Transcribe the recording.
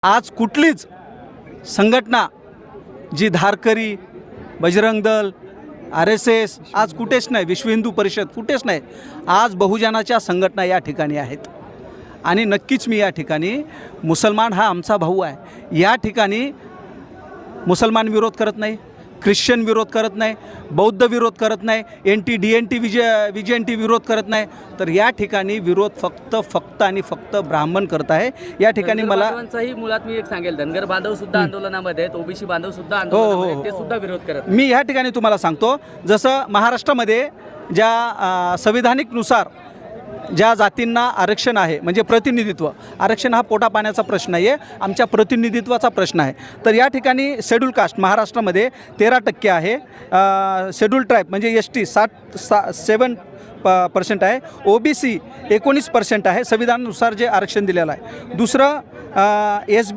आज कुठलीच संघटना जी धारकरी, बजरंग दल, RSS आज कुठेच नाही, विश्व हिंदू परिषद कुठेच नाही, आज बहुजनाच्या संघटना या ठिकाणी आहेत. आणि नक्कीच मी या ठिकाणी मुसलमान हा आमचा भाऊ आहे, या ठिकाणी मुसलमान विरोध करत नाही, ख्रिश्चन विरोध करत नाही, बौद्ध विरोध करत नाही, NT-DNT VJNT विरोध करत नाही, तर या ठिकाणी विरोध फक्त आणि फक्त ब्राह्मण करत आहे. या ठिकाणी मला मुळात मी एक सांगेल, धनगर बांधव सुद्धा आंदोलनामध्ये आहेत, ओबीसी बांधव सुद्धा आंदोलनामध्ये आहेत, ते सुद्धा विरोध करत. मी या ठिकाणी तुम्हाला सांगतो, जसं महाराष्ट्रामध्ये ज्या संविधानिकनुसार ज्या जातींना आरक्षण आहे, म्हणजे प्रतिनिधित्व, आरक्षण हा पोटा पाण्याचा प्रश्न नाही आहे, आमच्या प्रतिनिधित्वाचा प्रश्न आहे. तर या ठिकाणी शेड्यूल कास्ट महाराष्ट्रामध्ये 13% आहे, शेड्यूल ट्राईब म्हणजे ST 7% आहे, OBC 19% आहे, संविधानानुसार जे आरक्षण दिलेलं आहे. दुसरं SB